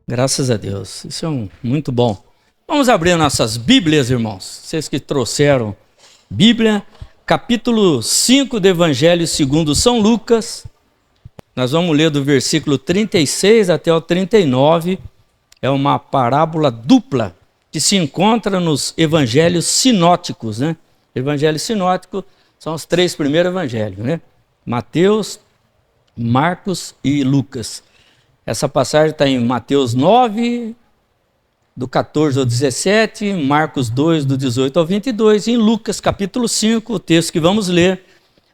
Graças a Deus, isso é muito bom. Vamos abrir nossas Bíblias, irmãos. Vocês que trouxeram Bíblia, capítulo 5 do Evangelho segundo São Lucas. Nós vamos ler do versículo 36 até o 39. É uma parábola dupla que se encontra nos evangelhos sinóticos, né? Evangelho sinótico são os três primeiros evangelhos, né? Mateus, Marcos e Lucas. Essa passagem está em Mateus 9, do 14 ao 17, Marcos 2, do 18 ao 22, e em Lucas capítulo 5, o texto que vamos ler,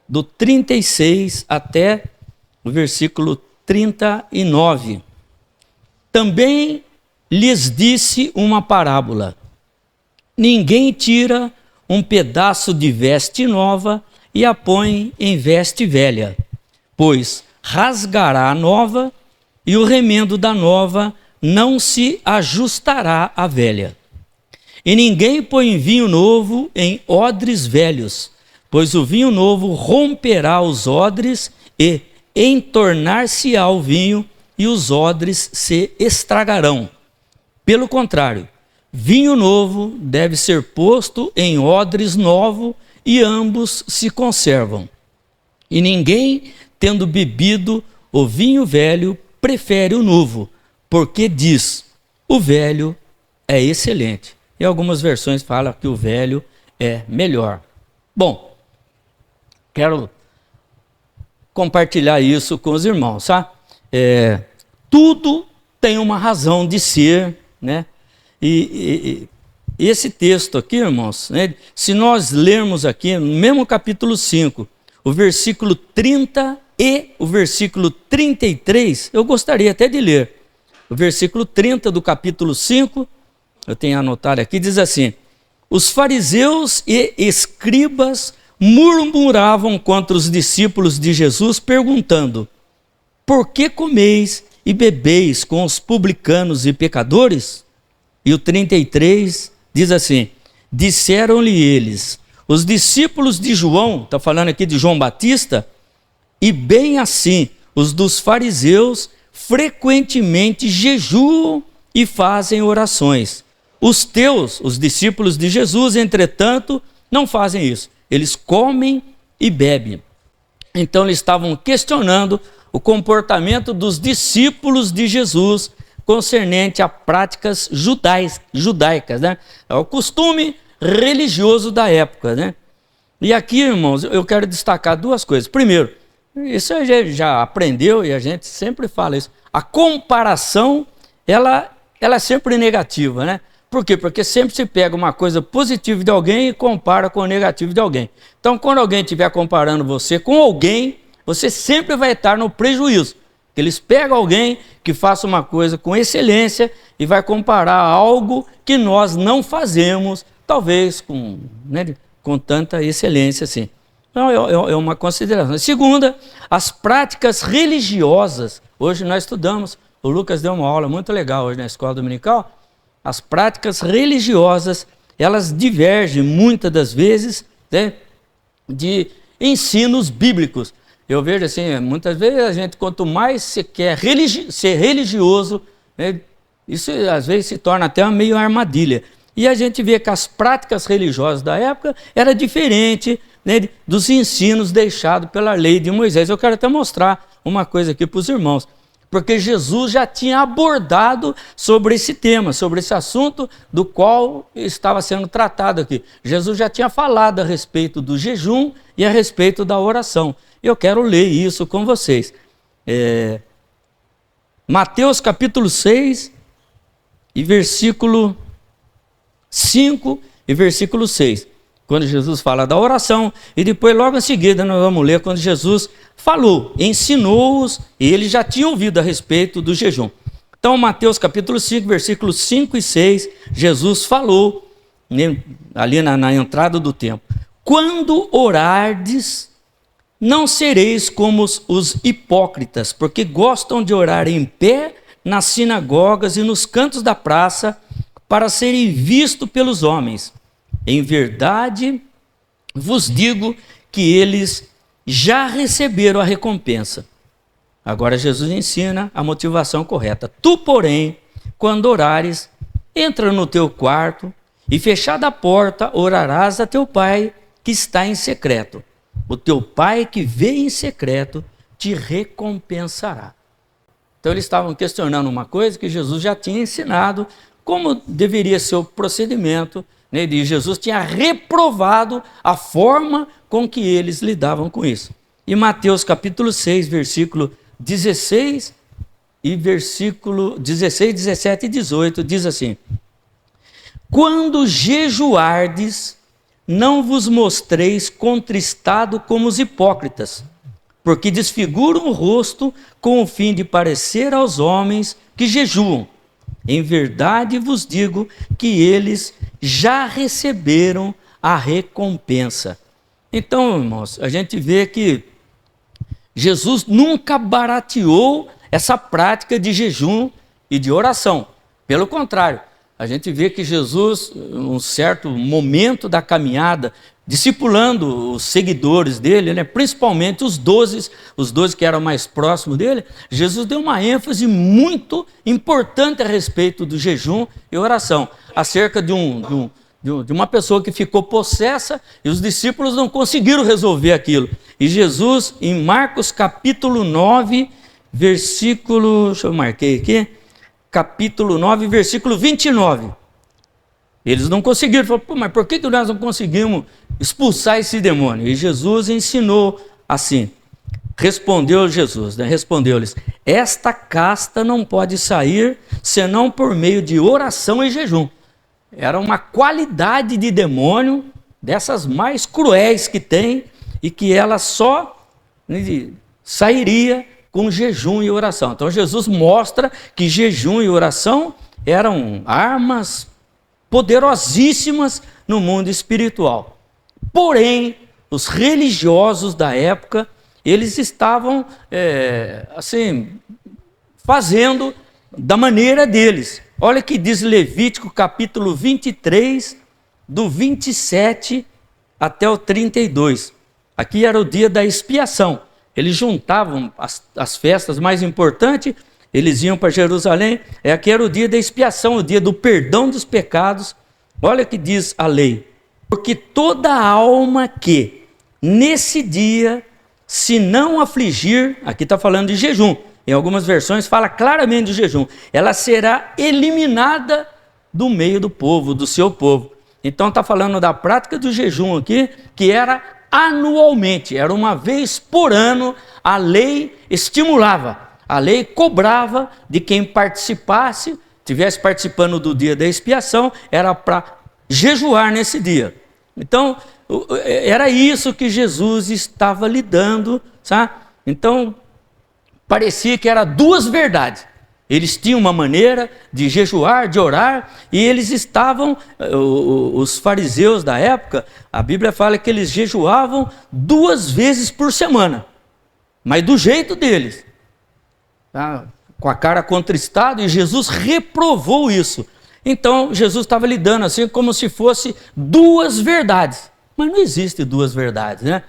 do 36 até o versículo 39. Também lhes disse uma parábola: ninguém tira um pedaço de veste nova e a põe em veste velha, pois rasgará a nova e o remendo da nova não se ajustará à velha. E ninguém põe vinho novo em odres velhos, pois o vinho novo romperá os odres e entornar-se-á o vinho, e os odres se estragarão. Pelo contrário, vinho novo deve ser posto em odres novos, e ambos se conservam. E ninguém, tendo bebido o vinho velho, prefere o novo, porque diz: o velho é excelente. E algumas versões falam que o velho é melhor. Bom, quero compartilhar isso com os irmãos, tá? Tudo tem uma razão de ser, né? E esse texto aqui, irmãos, né, se nós lermos aqui no mesmo capítulo 5, o versículo 30 e o versículo 33, eu gostaria até de ler. O versículo 30 do capítulo 5, eu tenho anotado aqui, diz assim: os fariseus e escribas murmuravam contra os discípulos de Jesus, perguntando: por que comeis e bebeis com os publicanos e pecadores? E o 33 diz assim: disseram-lhe eles, os discípulos de João, está falando aqui de João Batista, e bem assim os dos fariseus frequentemente jejuam e fazem orações. Os teus, os discípulos de Jesus, entretanto, não fazem isso. Eles comem e bebem. Então eles estavam questionando o comportamento dos discípulos de Jesus concernente a práticas judaicas, né? É o costume religioso da época, né? E aqui, irmãos, eu quero destacar duas coisas. Primeiro, isso a gente já aprendeu e a gente sempre fala isso. A comparação, ela é sempre negativa, né? Por quê? Porque sempre se pega uma coisa positiva de alguém e compara com o negativo de alguém. Então, quando alguém estiver comparando você com alguém, você sempre vai estar no prejuízo. Eles pegam alguém que faça uma coisa com excelência e vai comparar algo que nós não fazemos, talvez com tanta excelência assim. Então, é uma consideração. Segunda, as práticas religiosas. Hoje nós estudamos, o Lucas deu uma aula muito legal hoje na escola dominical. As práticas religiosas, elas divergem muitas das vezes, né, de ensinos bíblicos. Eu vejo assim, muitas vezes a gente, quanto mais você quer ser religioso, né, isso às vezes se torna até meio armadilha. E a gente vê que as práticas religiosas da época eram diferentes, né, dos ensinos deixados pela lei de Moisés. Eu quero até mostrar uma coisa aqui para os irmãos, porque Jesus já tinha abordado sobre esse tema, sobre esse assunto do qual estava sendo tratado aqui. Jesus já tinha falado a respeito do jejum e a respeito da oração. Eu quero ler isso com vocês. Mateus capítulo 6, e versículo 5 e versículo 6. Quando Jesus fala da oração, e depois logo em seguida nós vamos ler quando Jesus falou, ensinou-os, e eles já tinham ouvido a respeito do jejum. Então, Mateus capítulo 5, versículos 5 e 6, Jesus falou, né, ali na entrada do templo: quando orardes, não sereis como os hipócritas, porque gostam de orar em pé nas sinagogas e nos cantos da praça, para serem vistos pelos homens. Em verdade, vos digo que eles já receberam a recompensa. Agora Jesus ensina a motivação correta. Tu, porém, quando orares, entra no teu quarto e, fechada a porta, orarás a teu pai que está em secreto. O teu pai que vê em secreto te recompensará. Então eles estavam questionando uma coisa que Jesus já tinha ensinado, como deveria ser o procedimento, né? E Jesus tinha reprovado a forma com que eles lidavam com isso. E Mateus capítulo 6, versículo 16 e versículo 16, 17 e 18, diz assim: quando jejuardes, não vos mostreis contristado como os hipócritas, porque desfiguram o rosto com o fim de parecer aos homens que jejuam. Em verdade vos digo que eles já receberam a recompensa. Então, irmãos, a gente vê que Jesus nunca barateou essa prática de jejum e de oração. Pelo contrário, a gente vê que Jesus, num certo momento da caminhada, discipulando os seguidores dele, né, principalmente os 12 que eram mais próximos dele, Jesus deu uma ênfase muito importante a respeito do jejum e oração, acerca de uma pessoa que ficou possessa e os discípulos não conseguiram resolver aquilo. E Jesus, em Marcos capítulo 9, versículo, eu marquei aqui, capítulo 9, versículo 29. Eles não conseguiram. Falaram, mas por que nós não conseguimos expulsar esse demônio? E Jesus ensinou assim. Respondeu Jesus, né? Respondeu-lhes: esta casta não pode sair senão por meio de oração e jejum. Era uma qualidade de demônio, dessas mais cruéis que tem, e que ela só sairia com jejum e oração. Então Jesus mostra que jejum e oração eram armas poderosíssimas no mundo espiritual. Porém, os religiosos da época, eles estavam fazendo da maneira deles. Olha que diz Levítico capítulo 23, do 27 até o 32. Aqui era o dia da expiação. Eles juntavam as festas mais importantes, eles iam para Jerusalém, aqui era o dia da expiação, o dia do perdão dos pecados. Olha o que diz a lei: porque toda alma que nesse dia se não afligir, aqui está falando de jejum, em algumas versões fala claramente de jejum, ela será eliminada do meio do povo, do seu povo. Então está falando da prática do jejum aqui, que era anualmente, era uma vez por ano. A lei estimulava, a lei cobrava de quem participasse, estivesse participando do dia da expiação, era para jejuar nesse dia. Então, era isso que Jesus estava lidando, sabe? Então, parecia que era duas verdades. Eles tinham uma maneira de jejuar, de orar, e eles estavam, os fariseus da época, a Bíblia fala que eles jejuavam 2 vezes por semana, mas do jeito deles, tá? Com a cara contristada, e Jesus reprovou isso. Então Jesus estava lidando assim como se fosse 2 verdades, mas não existe 2 verdades, né?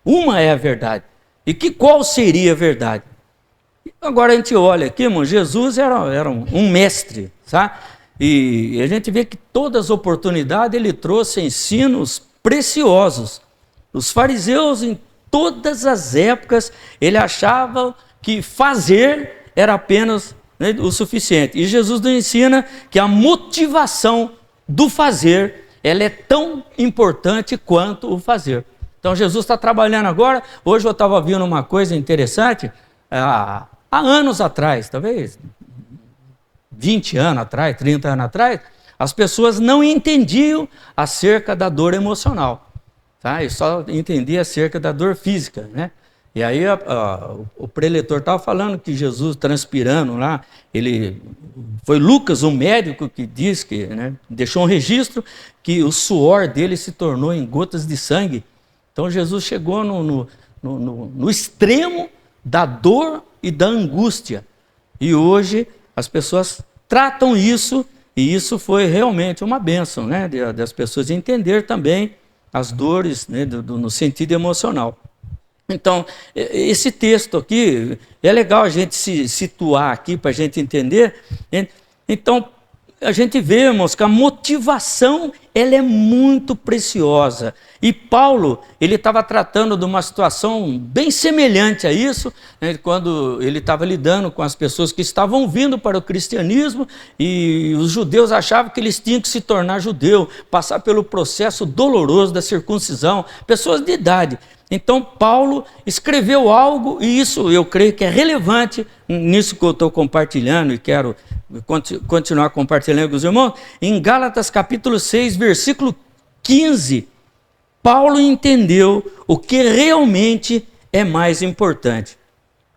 Uma é a verdade. E qual seria a verdade? Agora a gente olha aqui, irmão, Jesus era um mestre, sabe? E a gente vê que todas as oportunidades ele trouxe ensinos preciosos. Os fariseus, em todas as épocas, ele achava que fazer era apenas, né, o suficiente. E Jesus nos ensina que a motivação do fazer, ela é tão importante quanto o fazer. Então Jesus está trabalhando agora. Hoje eu estava vendo uma coisa interessante. Há anos atrás, talvez 20 anos atrás, 30 anos atrás, as pessoas não entendiam acerca da dor emocional, tá? Eu só entendia acerca da dor física, né? E aí o preletor estava falando que Jesus transpirando lá, foi Lucas, o médico, que diz que, né, deixou um registro que o suor dele se tornou em gotas de sangue. Então Jesus chegou no extremo da dor e da angústia. E hoje as pessoas tratam isso, e isso foi realmente uma bênção, né, das pessoas entender também as dores, né, no sentido emocional. Então, esse texto aqui, é legal a gente se situar aqui para a gente entender. Então, a gente vê, irmãos, que a motivação ela é muito preciosa. E Paulo, ele estava tratando de uma situação bem semelhante a isso, né, quando ele estava lidando com as pessoas que estavam vindo para o cristianismo e os judeus achavam que eles tinham que se tornar judeu, passar pelo processo doloroso da circuncisão, pessoas de idade. Então, Paulo escreveu algo, e isso eu creio que é relevante nisso que eu estou compartilhando e quero continuar compartilhando com os irmãos. Em Gálatas capítulo 6, versículo 15, Paulo entendeu o que realmente é mais importante.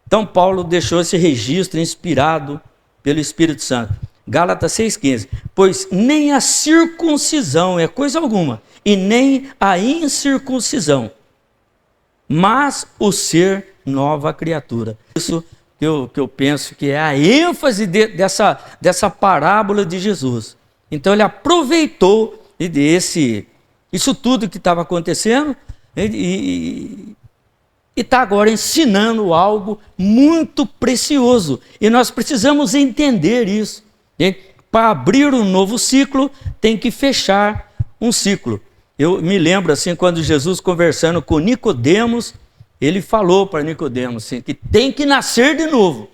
Então, Paulo deixou esse registro inspirado pelo Espírito Santo. Gálatas 6,15. Pois nem a circuncisão é coisa alguma, e nem a incircuncisão, mas o ser nova criatura. Isso que eu penso que é a ênfase dessa parábola de Jesus. Então ele aproveitou isso tudo que estava acontecendo e está agora ensinando algo muito precioso. E nós precisamos entender isso. Para abrir um novo ciclo, tem que fechar um ciclo. Eu me lembro assim, quando Jesus conversando com Nicodemos, ele falou para Nicodemos assim, que tem que nascer de novo.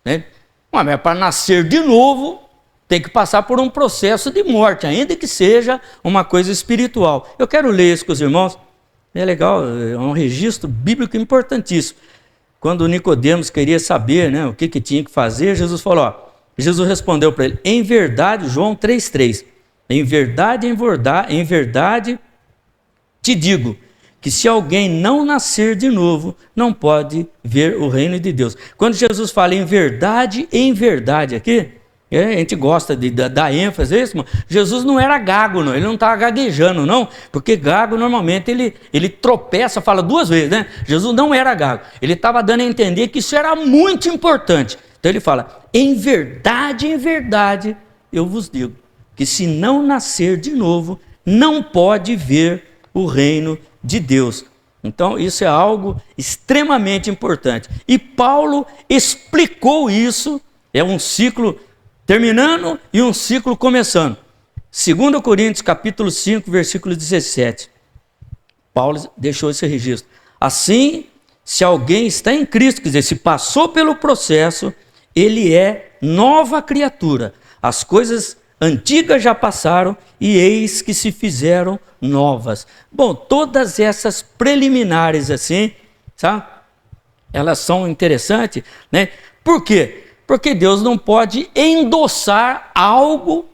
Né? Mas para nascer de novo, tem que passar por um processo de morte, ainda que seja uma coisa espiritual. Eu quero ler isso com os irmãos. É legal, é um registro bíblico importantíssimo. Quando Nicodemos queria saber, né, o que tinha que fazer, Jesus falou, Jesus respondeu para ele, em verdade, João 3,3, em verdade, te digo, que se alguém não nascer de novo, não pode ver o reino de Deus. Quando Jesus fala em verdade aqui, a gente gosta de dar ênfase a isso, mas Jesus não era gago, não. Ele não estava gaguejando, não, porque gago normalmente ele tropeça, fala duas vezes, né? Jesus não era gago, ele estava dando a entender que isso era muito importante. Então ele fala, em verdade, eu vos digo, que se não nascer de novo, não pode ver o reino de Deus. Então isso é algo extremamente importante. E Paulo explicou isso, é um ciclo terminando e um ciclo começando. 2 Coríntios capítulo 5, versículo 17. Paulo deixou esse registro. Assim, se alguém está em Cristo, quer dizer, se passou pelo processo, ele é nova criatura. As coisas antigas já passaram e eis que se fizeram novas. Bom, todas essas preliminares assim, sabe? Elas são interessantes, né? Por quê? Porque Deus não pode endossar algo.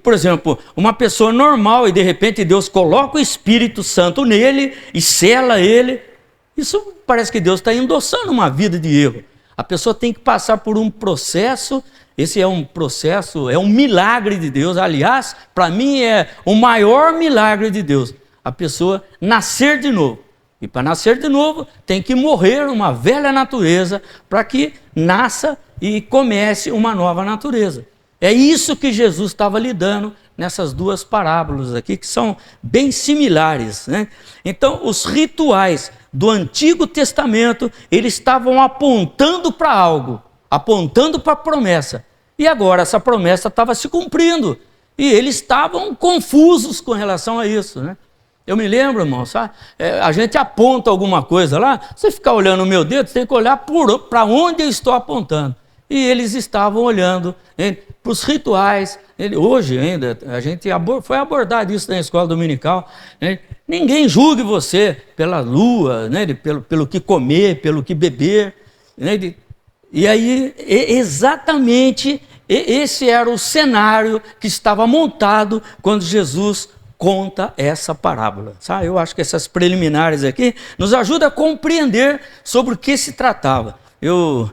Por exemplo, uma pessoa normal e de repente Deus coloca o Espírito Santo nele e sela ele. Isso parece que Deus está endossando uma vida de erro. A pessoa tem que passar por um processo. Esse é um processo, é um milagre de Deus. Aliás, para mim é o maior milagre de Deus. A pessoa nascer de novo. E para nascer de novo, tem que morrer uma velha natureza para que nasça e comece uma nova natureza. É isso que Jesus estava lidando nessas duas parábolas aqui, que são bem similares, né? Então, os rituais do Antigo Testamento, eles estavam apontando para algo, apontando para a promessa. E agora essa promessa estava se cumprindo. E eles estavam confusos com relação a isso, né? Eu me lembro, irmão, sabe? A gente aponta alguma coisa lá, você ficar olhando o meu dedo, você tem que olhar para onde eu estou apontando. E eles estavam olhando para os rituais. Hoje ainda, a gente foi abordado isso na escola dominical. Né? Ninguém julgue você pela lua, né? pelo que comer, pelo que beber. Né? E aí, exatamente, esse era o cenário que estava montado quando Jesus conta essa parábola. Sabe? Eu acho que essas preliminares aqui nos ajudam a compreender sobre o que se tratava. Eu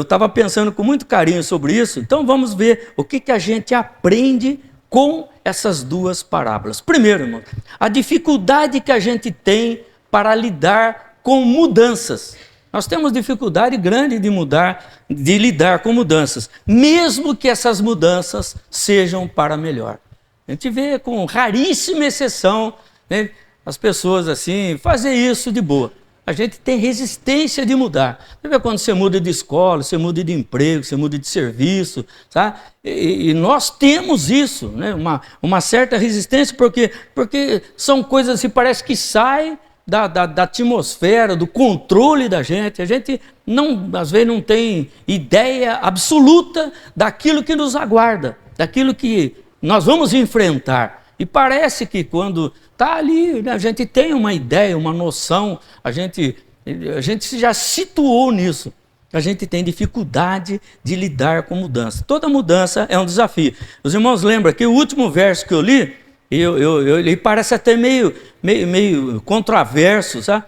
estava pensando com muito carinho sobre isso, então vamos ver o que a gente aprende com essas duas parábolas. Primeiro, irmão, a dificuldade que a gente tem para lidar com mudanças. Nós temos dificuldade grande de lidar com mudanças, mesmo que essas mudanças sejam para melhor. A gente vê com raríssima exceção, né, as pessoas assim, fazer isso de boa. a gente tem resistência de mudar. Você vê quando você muda de escola, você muda de emprego, você muda de serviço, tá? E nós temos isso, né? Uma certa resistência, porque são coisas que parece que saem da atmosfera, do controle da gente. A gente, às vezes, não tem ideia absoluta daquilo que nos aguarda, daquilo que nós vamos enfrentar. E parece que quando está ali, né, a gente tem uma ideia, uma noção, a gente já situou nisso. A gente tem dificuldade de lidar com mudança. Toda mudança é um desafio. Os irmãos lembram que o último verso que eu li, ele parece até meio controverso, sabe?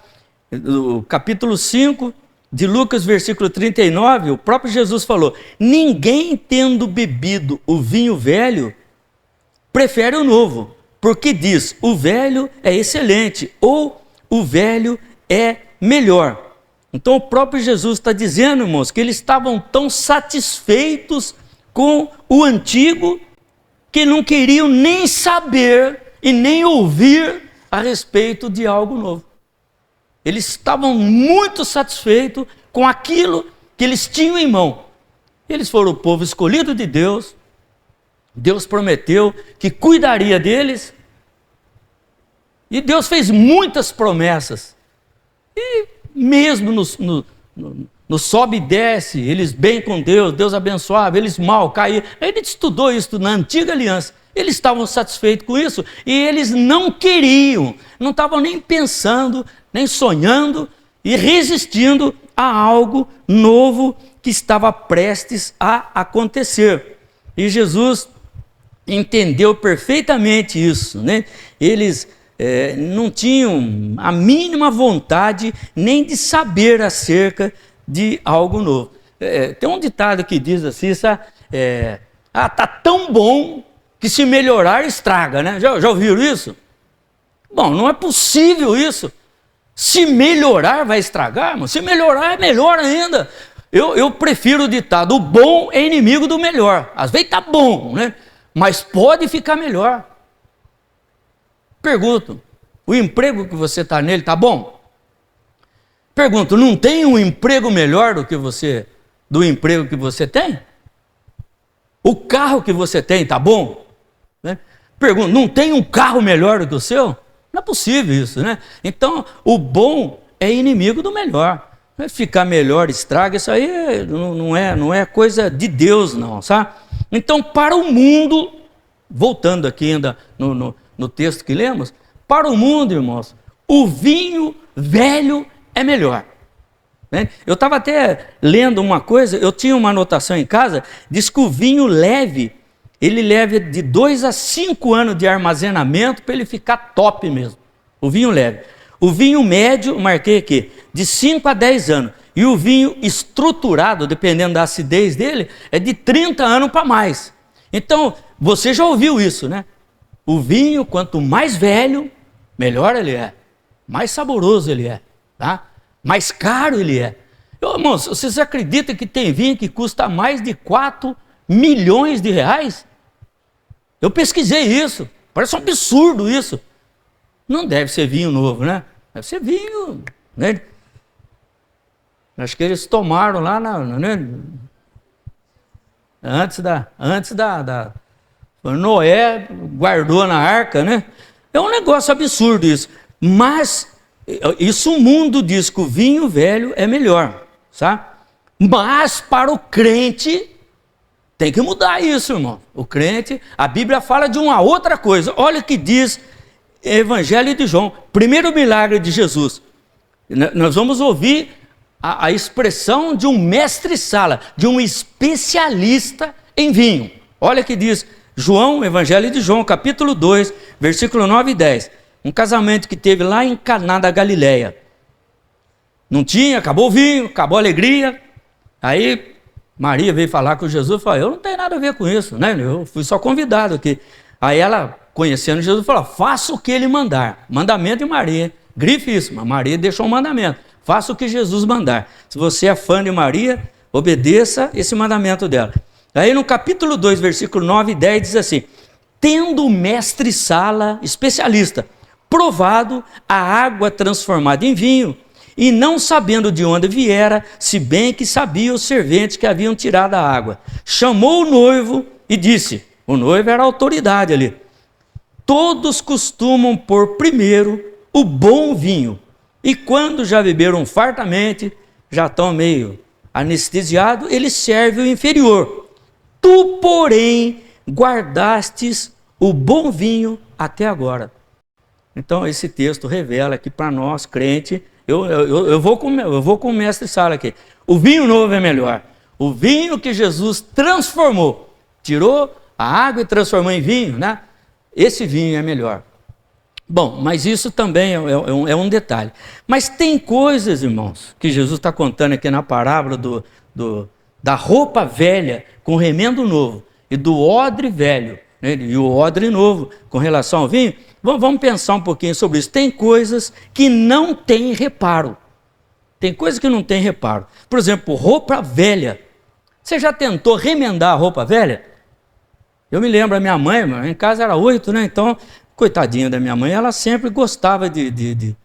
O capítulo 5 de Lucas, versículo 39, o próprio Jesus falou: ninguém tendo bebido o vinho velho, prefere o novo, porque diz, o velho é excelente, ou o velho é melhor. Então o próprio Jesus está dizendo, irmãos, que eles estavam tão satisfeitos com o antigo, que não queriam nem saber e nem ouvir a respeito de algo novo. Eles estavam muito satisfeitos com aquilo que eles tinham em mão. Eles foram o povo escolhido de Deus. Deus prometeu que cuidaria deles. E Deus fez muitas promessas. E mesmo no sobe e desce, eles bem com Deus, Deus abençoava, eles mal caíam. Ele estudou isso na antiga aliança. Eles estavam satisfeitos com isso e eles não queriam, não estavam nem pensando, nem sonhando e resistindo a algo novo que estava prestes a acontecer. E Jesus entendeu perfeitamente isso, né? Eles não tinham a mínima vontade nem de saber acerca de algo novo. Tem um ditado que diz assim, tá tão bom que se melhorar estraga, né? Já ouviram isso? Bom, não é possível isso. Se melhorar vai estragar, mas se melhorar é melhor ainda. Eu prefiro o ditado, o bom é inimigo do melhor. Às vezes tá bom, né? Mas pode ficar melhor. Pergunto, o emprego que você está nele está bom? Pergunto, não tem um emprego melhor do emprego que você tem? O carro que você tem está bom? Né? Pergunto, não tem um carro melhor do que o seu? Não é possível isso, né? Então, o bom é inimigo do melhor. Ficar melhor estraga, isso aí não é coisa de Deus, não, sabe? Então, para o mundo, voltando aqui ainda no texto que lemos, para o mundo, irmãos, o vinho velho é melhor. Né? Eu estava até lendo uma coisa, eu tinha uma anotação em casa, diz que o vinho leve, ele leva de 2 a 5 anos de armazenamento para ele ficar top mesmo. O vinho leve. O vinho médio, marquei aqui, de 5 a 10 anos. E o vinho estruturado, dependendo da acidez dele, é de 30 anos para mais. Então, você já ouviu isso, né? O vinho, quanto mais velho, melhor ele é. Mais saboroso ele é, tá? Mais caro ele é. Irmãos, vocês acreditam que tem vinho que custa mais de 4 milhões de reais? Eu pesquisei isso. Parece um absurdo isso. Não deve ser vinho novo, né? Deve ser vinho, né? Acho que eles tomaram lá né? Antes da Noé guardou na arca, né? É um negócio absurdo isso. Mas isso o mundo diz que o vinho velho é melhor, sabe? Mas para o crente tem que mudar isso, irmão. O crente, a Bíblia fala de uma outra coisa. Olha o que diz Evangelho de João, primeiro milagre de Jesus. Nós vamos ouvir a expressão de um mestre-sala, de um especialista em vinho. Olha o que diz João, Evangelho de João, capítulo 2, versículo 9 e 10. Um casamento que teve lá em Caná da Galileia. Não tinha, acabou o vinho, acabou a alegria. Aí Maria veio falar com Jesus e falou, eu não tenho nada a ver com isso, né? Eu fui só convidado aqui. Aí ela, conhecendo Jesus, falou, faça o que ele mandar. Mandamento de Maria, grife isso, mas Maria deixou um mandamento. Faça o que Jesus mandar. Se você é fã de Maria, obedeça esse mandamento dela. Aí no capítulo 2, versículo 9 e 10 diz assim, tendo o mestre-sala, especialista, provado a água transformada em vinho, e não sabendo de onde viera, se bem que sabia os serventes que haviam tirado a água. Chamou o noivo e disse, o noivo era a autoridade ali, todos costumam pôr primeiro o bom vinho, e quando já beberam fartamente, já estão meio anestesiados, ele serve o inferior. Tu, porém, guardastes o bom vinho até agora. Então, esse texto revela que para nós, crente, eu vou com o mestre Sala aqui. O vinho novo é melhor. O vinho que Jesus transformou, tirou a água e transformou em vinho, né? Esse vinho é melhor. Bom, mas isso também é um detalhe. Mas tem coisas, irmãos, que Jesus está contando aqui na parábola da roupa velha com remendo novo e do odre velho, né, e o odre novo com relação ao vinho. Vamos pensar um pouquinho sobre isso. Tem coisas que não tem reparo. Tem coisas que não tem reparo. Por exemplo, roupa velha. Você já tentou remendar a roupa velha? Eu me lembro, a minha mãe, em casa era 8, né? Então, coitadinha da minha mãe, ela sempre gostava de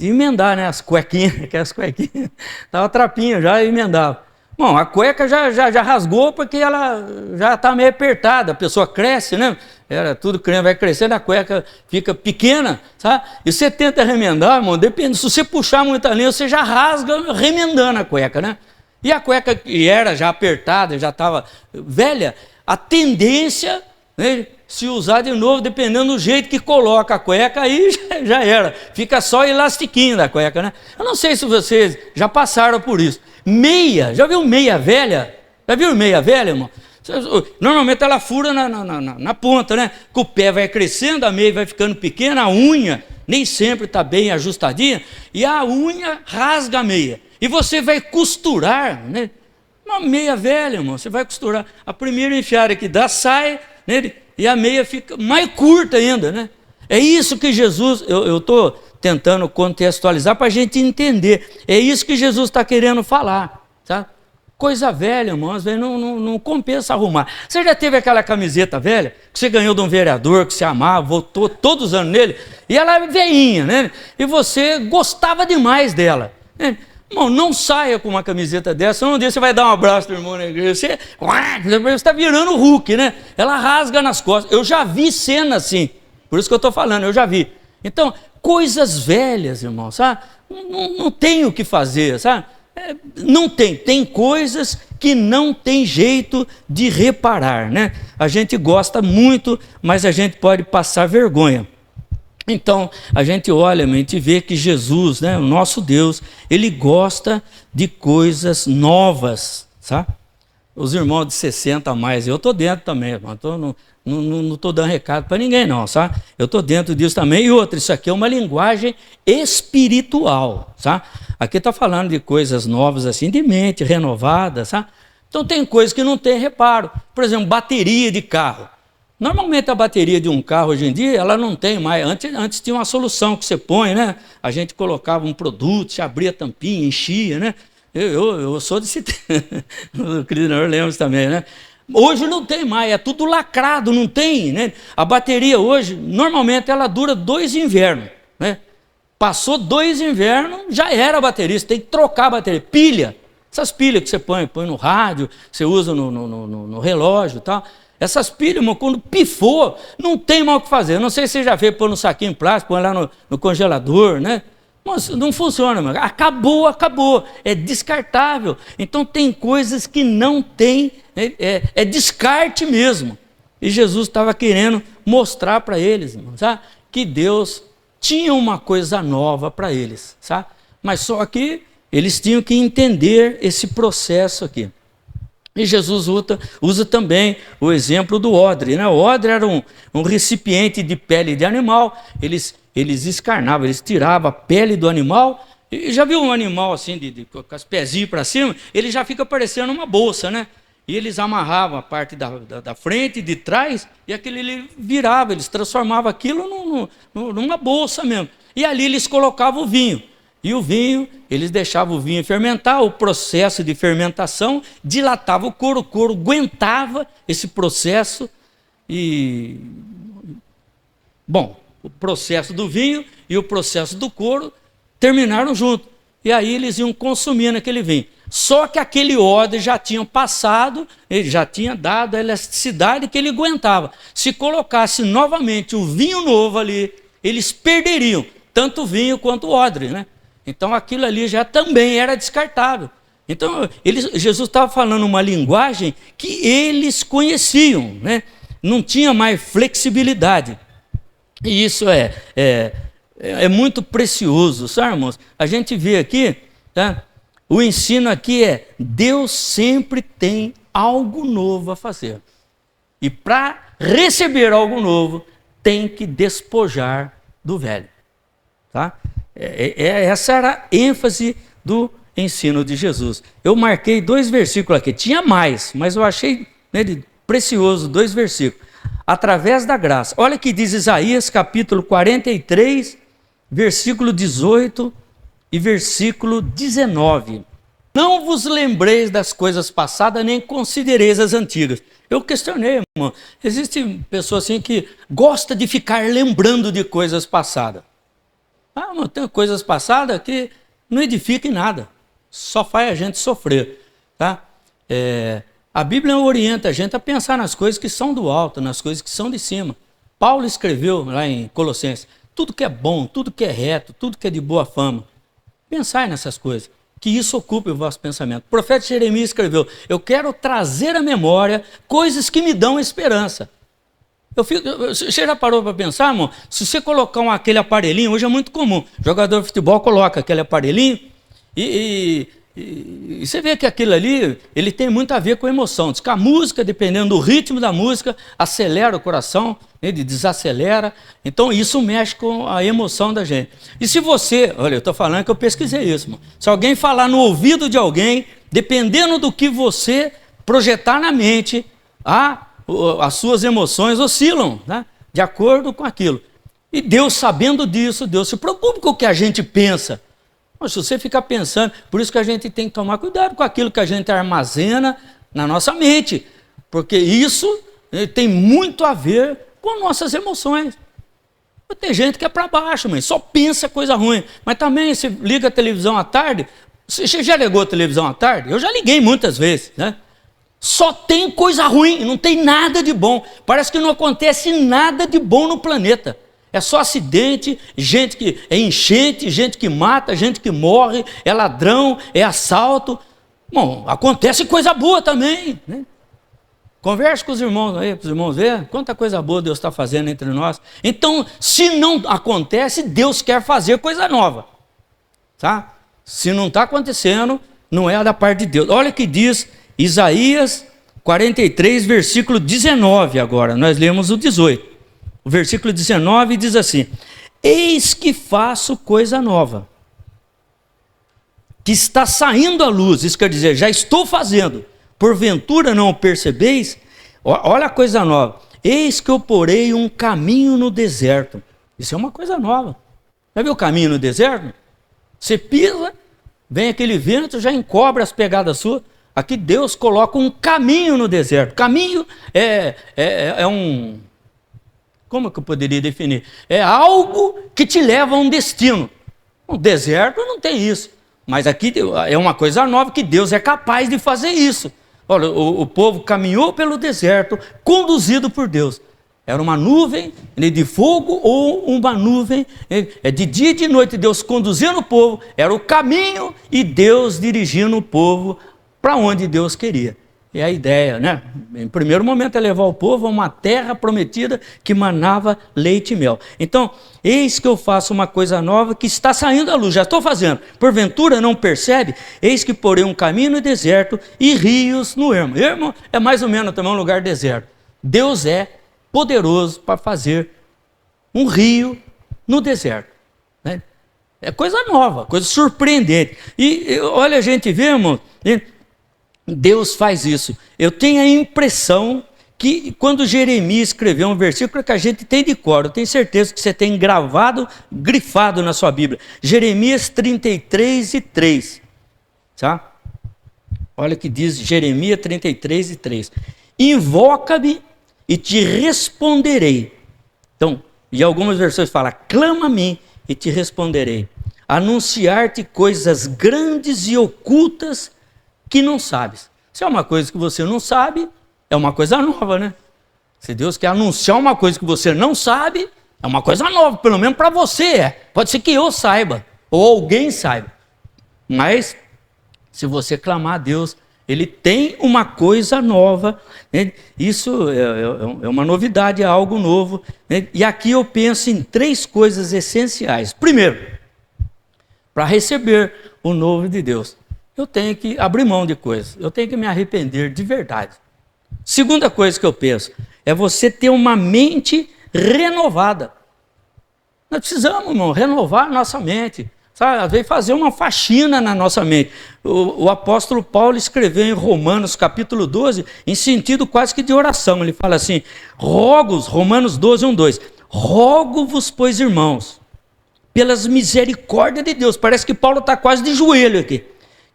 emendar, né? As cuequinhas, aquelas cuequinhas. Dava trapinha já e emendava. Bom, a cueca já rasgou porque ela já está meio apertada, a pessoa cresce, né? Era tudo vai crescendo, a cueca fica pequena, sabe? E você tenta remendar, irmão, depende, se você puxar muita linha, você já rasga remendando a cueca, né? E a cueca que era já apertada, já estava velha, a tendência, né, se usar de novo, dependendo do jeito que coloca a cueca, aí já era, fica só elastiquinho da cueca, né? Eu não sei se vocês já passaram por isso. Meia, já viu meia velha? Já viu meia velha, irmão? Normalmente ela fura na ponta, né? Que o pé vai crescendo, a meia vai ficando pequena, a unha nem sempre está bem ajustadinha, e a unha rasga a meia. E você vai costurar, né? Uma meia velha, irmão, você vai costurar. A primeira enfiada que dá, sai, né? E a meia fica mais curta ainda, né? É isso que Jesus, eu estou tentando contextualizar para a gente entender. É isso que Jesus está querendo falar, tá? Coisa velha, irmão, às vezes não compensa arrumar. Você já teve aquela camiseta velha que você ganhou de um vereador, que você amava, votou todos os anos nele, e ela é velhinha, né? E você gostava demais dela, né? Irmão, não saia com uma camiseta dessa, um dia você vai dar um abraço do irmão na igreja, você está virando o Hulk, né? Ela rasga nas costas. Eu já vi cena assim, por isso que eu estou falando, eu já vi. Então, coisas velhas, irmão, sabe? Não tem o que fazer, sabe? Não tem coisas que não tem jeito de reparar, né? A gente gosta muito, mas a gente pode passar vergonha. Então, a gente olha, a gente vê que Jesus, né, o nosso Deus, ele gosta de coisas novas, sabe? Os irmãos de 60 a mais, eu estou dentro também, irmão, não estou dando recado para ninguém não, sabe? Eu estou dentro disso também. E outra, isso aqui é uma linguagem espiritual, sabe? Aqui está falando de coisas novas assim, de mente renovada, sabe? Então tem coisas que não tem reparo. Por exemplo, bateria de carro. Normalmente a bateria de um carro hoje em dia, ela não tem mais. Antes tinha uma solução que você põe, né? A gente colocava um produto, se abria a tampinha, enchia, né? Eu sou desse tempo. O Cristóvão Lemos também, né? Hoje não tem mais, é tudo lacrado, não tem, né? A bateria hoje, normalmente ela dura 2 invernos, né? Passou 2 invernos, já era a bateria, você tem que trocar a bateria. Pilha, essas pilhas que você põe no rádio, você usa no relógio e tal. Essas pilhas, irmão, quando pifou, não tem mais o que fazer. Eu não sei se você já veio pôr no saquinho plástico, põe lá no congelador, né? Mas não funciona, mano. Acabou. É descartável. Então tem coisas que não tem, é descarte mesmo. E Jesus estava querendo mostrar para eles, irmão, sabe? Que Deus tinha uma coisa nova para eles, sabe? Mas só que eles tinham que entender esse processo aqui. E Jesus usa também o exemplo do odre, né? O odre era um recipiente de pele de animal, eles escarnavam, eles tiravam a pele do animal, e já viu um animal assim, com os pezinhos para cima, ele já fica parecendo uma bolsa, né? E eles amarravam a parte da frente e de trás, e aquele ele virava, eles transformavam aquilo numa bolsa mesmo. E ali eles colocavam o vinho. E o vinho, eles deixavam o vinho fermentar, o processo de fermentação dilatava o couro aguentava esse processo e... Bom, o processo do vinho e o processo do couro terminaram juntos. E aí eles iam consumindo aquele vinho. Só que aquele odre já tinha passado, ele já tinha dado a elasticidade que ele aguentava. Se colocasse novamente o vinho novo ali, eles perderiam tanto o vinho quanto o odre, né? Então aquilo ali já também era descartável. Então Jesus estava falando uma linguagem que eles conheciam, né? Não tinha mais flexibilidade. E isso é muito precioso, sabe, irmãos? A gente vê aqui, tá? O ensino aqui é: Deus sempre tem algo novo a fazer. E para receber algo novo, tem que despojar do velho. Tá? Essa era a ênfase do ensino de Jesus. Eu marquei 2 versículos aqui. Tinha mais, mas eu achei precioso 2 versículos. Através da graça. Olha o que diz Isaías capítulo 43, versículo 18 e versículo 19. Não vos lembreis das coisas passadas, nem considereis as antigas. Eu questionei, irmão. Existe pessoa assim que gosta de ficar lembrando de coisas passadas. Mas tem coisas passadas que não edificam em nada. Só faz a gente sofrer. Tá? A Bíblia orienta a gente a pensar nas coisas que são do alto, nas coisas que são de cima. Paulo escreveu lá em Colossenses: tudo que é bom, tudo que é reto, tudo que é de boa fama. Pensai nessas coisas, que isso ocupe o vosso pensamento. O profeta Jeremias escreveu: eu quero trazer à memória coisas que me dão esperança. Você já parou para pensar, irmão? Se você colocar aquele aparelhinho, hoje é muito comum, jogador de futebol coloca aquele aparelhinho e você vê que aquilo ali, ele tem muito a ver com emoção. Diz que a música, dependendo do ritmo da música, acelera o coração, ele desacelera. Então isso mexe com a emoção da gente. E se você, olha, eu estou falando que eu pesquisei isso, irmão. Se alguém falar no ouvido de alguém, dependendo do que você projetar na mente, as suas emoções oscilam, né? De acordo com aquilo. E Deus, sabendo disso, Deus se preocupa com o que a gente pensa. Mas se você ficar pensando, por isso que a gente tem que tomar cuidado com aquilo que a gente armazena na nossa mente, porque isso tem muito a ver com nossas emoções. Tem gente que é para baixo, mas só pensa coisa ruim. Mas também, se liga a televisão à tarde, você já ligou a televisão à tarde? Eu já liguei muitas vezes, né? Só tem coisa ruim, não tem nada de bom. Parece que não acontece nada de bom no planeta. É só acidente, gente que é enchente, gente que mata, gente que morre, é ladrão, é assalto. Bom, acontece coisa boa também, né? Converse com os irmãos aí, para os irmãos verem quanta coisa boa Deus está fazendo entre nós. Então, se não acontece, Deus quer fazer coisa nova. Tá? Se não está acontecendo, não é da parte de Deus. Olha o que diz Isaías 43, versículo 19 agora. Nós lemos o 18. O versículo 19 diz assim: eis que faço coisa nova, que está saindo à luz. Isso quer dizer, já estou fazendo. Porventura não o percebeis? Olha a coisa nova. Eis que eu porei um caminho no deserto. Isso é uma coisa nova. Já viu o caminho no deserto? Você pisa, vem aquele vento, já encobre as pegadas suas. Aqui Deus coloca um caminho no deserto. Caminho é um... Como que eu poderia definir? É algo que te leva a um destino. No deserto não tem isso. Mas aqui é uma coisa nova que Deus é capaz de fazer isso. Olha, o povo caminhou pelo deserto, conduzido por Deus. Era uma nuvem de fogo ou uma nuvem de dia e de noite. Deus conduzindo o povo, era o caminho e Deus dirigindo o povo para onde Deus queria. É a ideia, né? Em primeiro momento é levar o povo a uma terra prometida que manava leite e mel. Então, eis que eu faço uma coisa nova que está saindo à luz, já estou fazendo. Porventura não percebe? Eis que porei um caminho no deserto e rios no ermo. Ermo é mais ou menos também um lugar deserto. Deus é poderoso para fazer um rio no deserto, né? É coisa nova, coisa surpreendente. E olha, a gente vê, irmão, Deus faz isso. Eu tenho a impressão que quando Jeremias escreveu um versículo que a gente tem de cor, eu tenho certeza que você tem gravado, grifado na sua Bíblia. Jeremias 33 e 3. Tá? Olha o que diz Jeremias 33 e 3. Invoca-me e te responderei. Então, e algumas versões falam, clama a mim e te responderei. anunciar-te coisas grandes e ocultas que não sabes. Se é uma coisa que você não sabe, é uma coisa nova, né? Se Deus quer anunciar uma coisa que você não sabe, é uma coisa nova, pelo menos para você é. Pode ser que eu saiba, ou alguém saiba. Mas, se você clamar a Deus, Ele tem uma coisa nova, né? Isso é uma novidade, é algo novo, né? E aqui eu penso em 3 coisas essenciais. Primeiro, para receber o novo de Deus, eu tenho que abrir mão de coisas, eu tenho que me arrepender de verdade. Segunda coisa que eu penso, é você ter uma mente renovada. Nós precisamos, irmão, renovar a nossa mente. Sabe? Às vezes fazer uma faxina na nossa mente. O apóstolo Paulo escreveu em Romanos capítulo 12, em sentido quase que de oração. Ele fala assim, Romanos 12, 1, 2. Rogo-vos, pois, irmãos, pelas misericórdias de Deus. Parece que Paulo está quase de joelho aqui.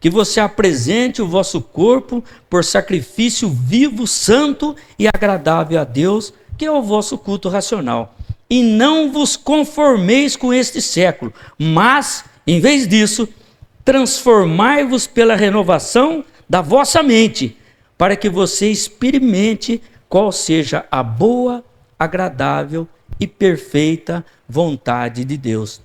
Que você apresente o vosso corpo por sacrifício vivo, santo e agradável a Deus, que é o vosso culto racional. E não vos conformeis com este século, mas, em vez disso, transformai-vos pela renovação da vossa mente, para que você experimente qual seja a boa, agradável e perfeita vontade de Deus.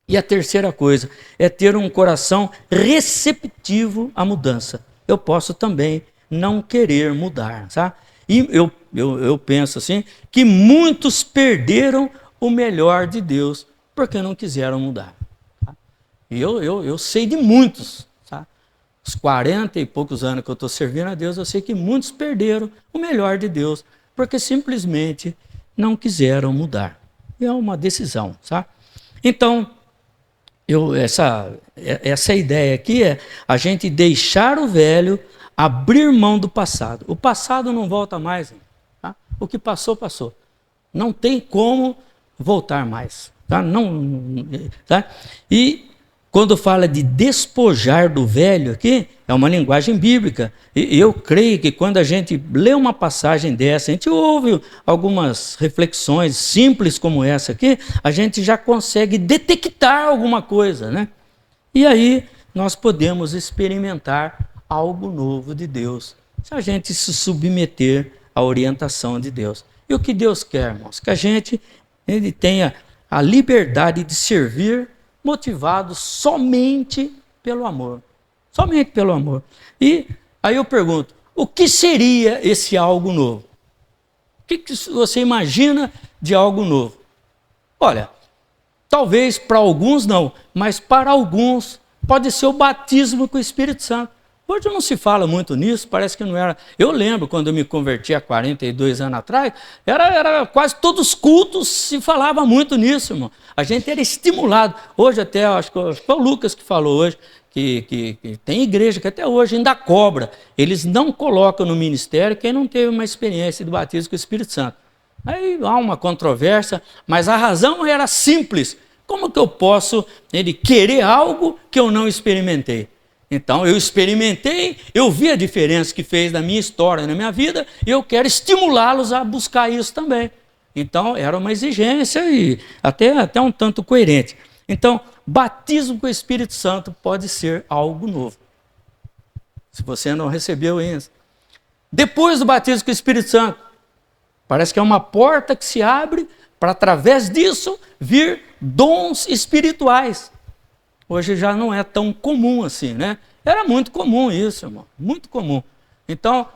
E a terceira coisa é ter um coração receptivo à mudança. Eu posso também não querer mudar, sabe? E eu penso assim, que muitos perderam o melhor de Deus porque não quiseram mudar. Tá? E eu sei de muitos, tá? Os 40 e poucos anos que eu estou servindo a Deus, eu sei que muitos perderam o melhor de Deus porque simplesmente não quiseram mudar. E é uma decisão, sabe? Então, essa ideia aqui é a gente deixar o velho, abrir mão do passado. O passado não volta mais. Tá? O que passou, passou. Não tem como voltar mais. Tá? Tá? E quando fala de despojar do velho aqui, é uma linguagem bíblica. E eu creio que quando a gente lê uma passagem dessa, a gente ouve algumas reflexões simples como essa aqui, a gente já consegue detectar alguma coisa, né? E aí nós podemos experimentar algo novo de Deus, se a gente se submeter à orientação de Deus. E o que Deus quer, irmãos? Que a gente tenha a liberdade de servir motivado somente pelo amor. Somente pelo amor. E aí eu pergunto, o que seria esse algo novo? O que você imagina de algo novo? Olha, talvez para alguns não, mas para alguns pode ser o batismo com o Espírito Santo. Hoje não se fala muito nisso, parece que não era. Eu lembro quando eu me converti há 42 anos atrás, era quase todos os cultos se falava muito nisso, irmão. A gente era estimulado. Hoje até, acho que foi o Lucas que falou hoje, que tem igreja que até hoje ainda cobra. Eles não colocam no ministério quem não teve uma experiência de batismo com o Espírito Santo. Aí há uma controvérsia, mas a razão era simples. Como que eu posso querer algo que eu não experimentei? Então, eu experimentei, eu vi a diferença que fez na minha história, na minha vida, e eu quero estimulá-los a buscar isso também. Então, era uma exigência e até um tanto coerente. Então, batismo com o Espírito Santo pode ser algo novo. Se você não recebeu isso. Depois do batismo com o Espírito Santo, parece que é uma porta que se abre para, através disso, vir dons espirituais. Hoje já não é tão comum assim, né? Era muito comum isso, irmão, muito comum. Então,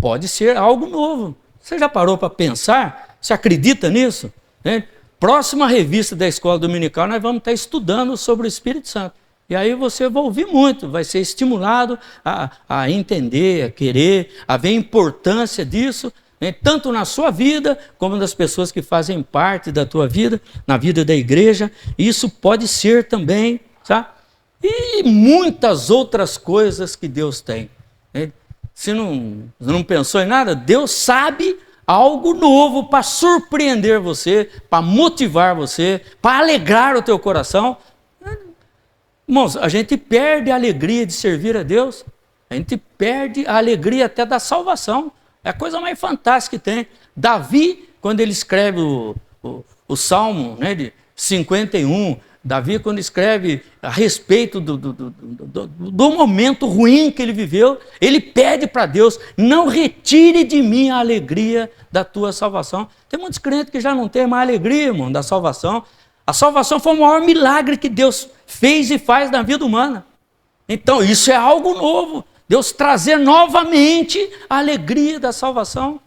pode ser algo novo. Você já parou para pensar? Você acredita nisso? Né? Próxima revista da Escola Dominical, nós vamos estar estudando sobre o Espírito Santo. E aí você vai ouvir muito, vai ser estimulado a entender, a querer, a ver a importância disso, né? Tanto na sua vida, como das pessoas que fazem parte da tua vida, na vida da igreja. Isso pode ser também, sabe? E muitas outras coisas que Deus tem. Né? Se não pensou em nada, Deus sabe algo novo para surpreender você, para motivar você, para alegrar o teu coração. Irmãos, a gente perde a alegria de servir a Deus, a gente perde a alegria até da salvação. É a coisa mais fantástica que tem. Davi, quando ele escreve o Salmo, né, de 51, Davi, quando escreve a respeito do momento ruim que ele viveu, ele pede para Deus: não retire de mim a alegria da tua salvação. Tem muitos crentes que já não têm mais alegria, irmão, da salvação. A salvação foi o maior milagre que Deus fez e faz na vida humana. Então isso é algo novo. Deus trazer novamente a alegria da salvação.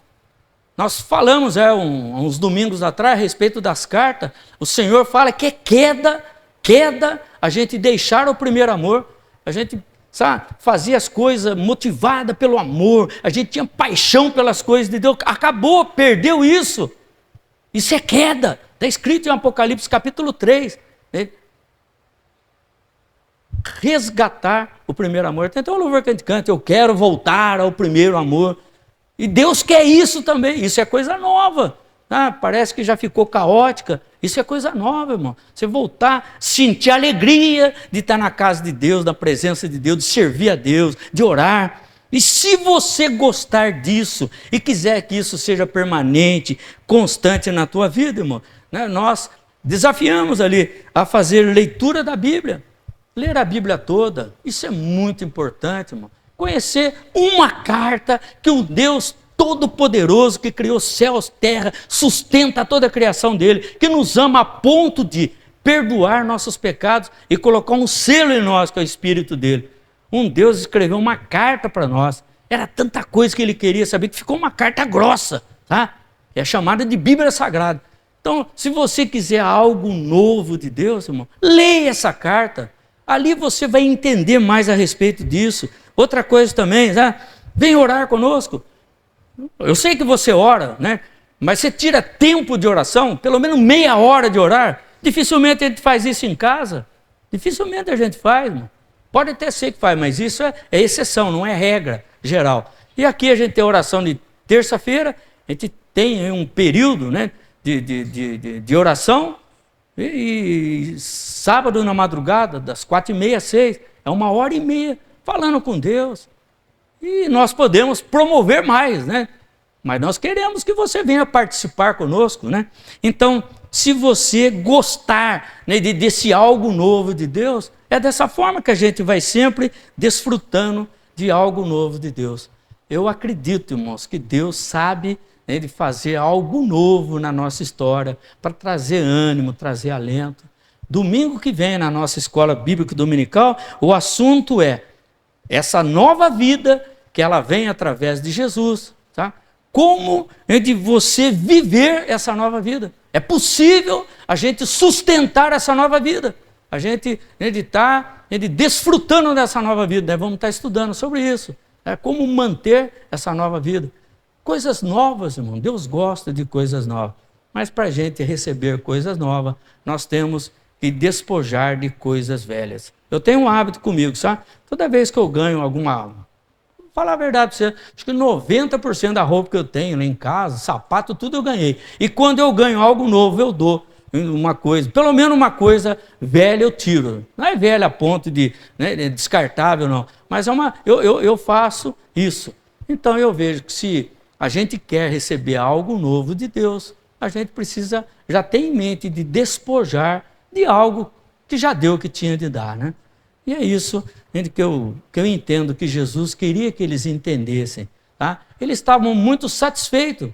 Nós falamos uns domingos atrás a respeito das cartas. O Senhor fala que é queda a gente deixar o primeiro amor. A gente, sabe, fazia as coisas motivada pelo amor. A gente tinha paixão pelas coisas de Deus. Acabou, perdeu isso. Isso é queda. Está escrito em Apocalipse capítulo 3. Né? Resgatar o primeiro amor. Tem até um louvor que a gente canta: eu quero voltar ao primeiro amor. E Deus quer isso também. Isso é coisa nova. Ah, parece que já ficou caótica. Isso é coisa nova, irmão. Você voltar, sentir a alegria de estar na casa de Deus, na presença de Deus, de servir a Deus, de orar. E se você gostar disso e quiser que isso seja permanente, constante na tua vida, irmão, né, nós desafiamos ali a fazer leitura da Bíblia. Ler a Bíblia toda. Isso é muito importante, irmão. Conhecer uma carta que um Deus todo-poderoso, que criou céus, terra, sustenta toda a criação dele, que nos ama a ponto de perdoar nossos pecados e colocar um selo em nós, que é o Espírito dele. Um Deus escreveu uma carta para nós. Era tanta coisa que ele queria saber, que ficou uma carta grossa, tá? É chamada de Bíblia Sagrada. Então, se você quiser algo novo de Deus, irmão, leia essa carta. Ali você vai entender mais a respeito disso. Outra coisa também, né? Vem orar conosco. Eu sei que você ora, né? Mas você tira tempo de oração, pelo menos meia hora de orar. Dificilmente a gente faz isso em casa. Dificilmente a gente faz, irmão. Pode até ser que faz, mas isso é exceção, não é regra geral. E aqui a gente tem oração de terça-feira, a gente tem um período, né, de oração, e sábado na madrugada, das 4h30 às 6h, é 1h30 falando com Deus. E nós podemos promover mais, né? Mas nós queremos que você venha participar conosco, né? Então, se você gostar, né, desse algo novo de Deus, é dessa forma que a gente vai sempre desfrutando de algo novo de Deus. Eu acredito, irmãos, que Deus sabe, né, de fazer algo novo na nossa história, para trazer ânimo, trazer alento. Domingo que vem, na nossa escola bíblica dominical, o assunto é essa nova vida que ela vem através de Jesus, tá? Como é de você viver essa nova vida? É possível a gente sustentar essa nova vida, a gente estar desfrutando dessa nova vida, né? Vamos estar estudando sobre isso, como manter essa nova vida. Coisas novas, irmão, Deus gosta de coisas novas, mas para a gente receber coisas novas, nós temos que despojar de coisas velhas. Eu tenho um hábito comigo, sabe? Toda vez que eu ganho alguma... Vou falar a verdade para você, acho que 90% da roupa que eu tenho lá em casa, sapato, tudo eu ganhei. E quando eu ganho algo novo, eu dou uma coisa, pelo menos uma coisa velha eu tiro. Não é velha a ponto de, né, descartável, não. Mas eu faço isso. Então eu vejo que se a gente quer receber algo novo de Deus, a gente precisa já ter em mente de despojar de algo que já deu o que tinha de dar, né? E é isso que eu entendo que Jesus queria que eles entendessem, tá? Eles estavam muito satisfeitos,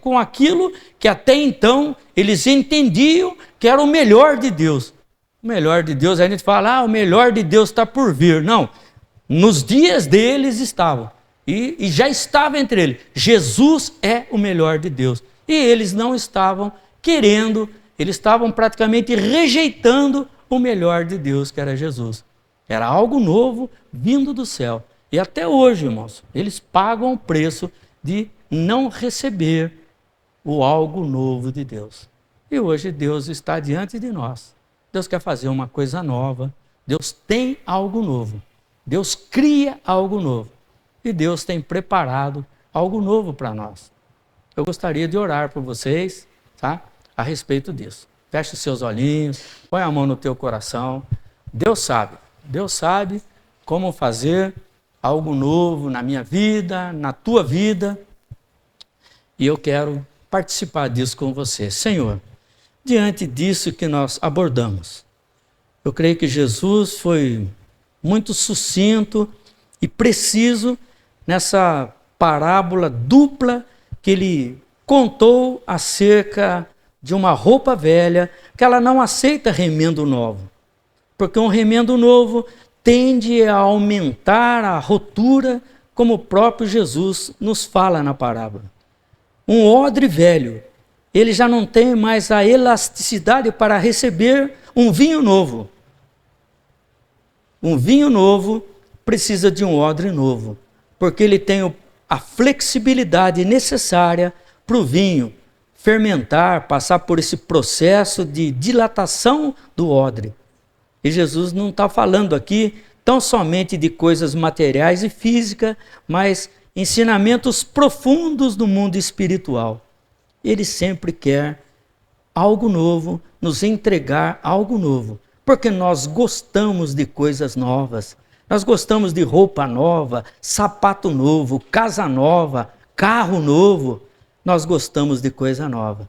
com aquilo que até então eles entendiam que era o melhor de Deus. O melhor de Deus, a gente fala, o melhor de Deus está por vir. Não, nos dias deles estavam, e já estava entre eles. Jesus é o melhor de Deus. E eles não estavam querendo, eles estavam praticamente rejeitando o melhor de Deus, que era Jesus. Era algo novo vindo do céu. E até hoje, irmãos, eles pagam o preço de não receber o algo novo de Deus. E hoje Deus está diante de nós. Deus quer fazer uma coisa nova. Deus tem algo novo. Deus cria algo novo. E Deus tem preparado algo novo para nós. Eu gostaria de orar por vocês, tá? A respeito disso. Feche os seus olhinhos, põe a mão no teu coração. Deus sabe como fazer algo novo na minha vida, na tua vida. E eu quero participar disso com você. Senhor, diante disso que nós abordamos. Eu creio que Jesus foi muito sucinto e preciso nessa parábola dupla que ele contou acerca de uma roupa velha que ela não aceita remendo novo. Porque um remendo novo tende a aumentar a rotura, como o próprio Jesus nos fala na parábola. Um odre velho, ele já não tem mais a elasticidade para receber um vinho novo. Um vinho novo precisa de um odre novo, porque ele tem a flexibilidade necessária para o vinho fermentar, passar por esse processo de dilatação do odre. E Jesus não está falando aqui tão somente de coisas materiais e físicas, mas ensinamentos profundos do mundo espiritual. Ele sempre quer algo novo, nos entregar algo novo, porque nós gostamos de coisas novas. Nós gostamos de roupa nova, sapato novo, casa nova, carro novo. Nós gostamos de coisa nova.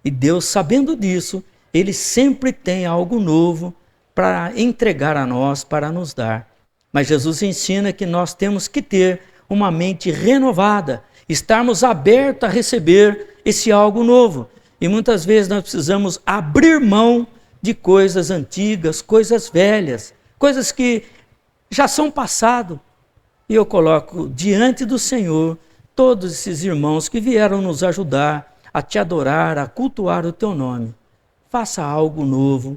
E Deus, sabendo disso, Ele sempre tem algo novo para entregar a nós, para nos dar. Mas Jesus ensina que nós temos que ter uma mente renovada, estarmos abertos a receber esse algo novo. E muitas vezes nós precisamos abrir mão de coisas antigas, coisas velhas, coisas que já são passado. E eu coloco diante do Senhor todos esses irmãos que vieram nos ajudar a te adorar, a cultuar o teu nome. Faça algo novo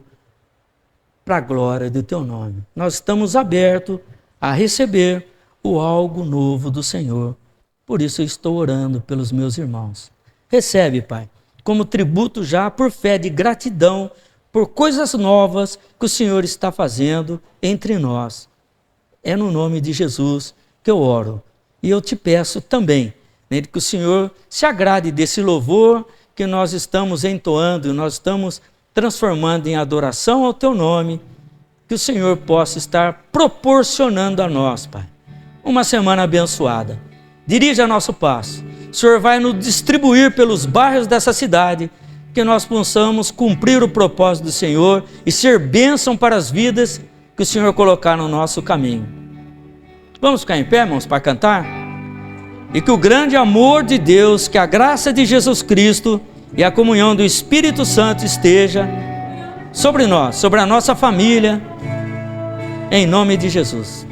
para a glória do teu nome. Nós estamos abertos a receber o algo novo do Senhor. Por isso eu estou orando pelos meus irmãos. Recebe, Pai, como tributo já por fé de gratidão por coisas novas que o Senhor está fazendo entre nós. É no nome de Jesus que eu oro. E eu te peço também, né, que o Senhor se agrade desse louvor que nós estamos entoando, nós estamos transformando em adoração ao teu nome, que o Senhor possa estar proporcionando a nós, Pai, uma semana abençoada. Dirija nosso passo. O Senhor vai nos distribuir pelos bairros dessa cidade, que nós possamos cumprir o propósito do Senhor e ser bênção para as vidas que o Senhor colocar no nosso caminho. Vamos ficar em pé, irmãos, para cantar? E que o grande amor de Deus, que a graça de Jesus Cristo e a comunhão do Espírito Santo esteja sobre nós, sobre a nossa família, em nome de Jesus.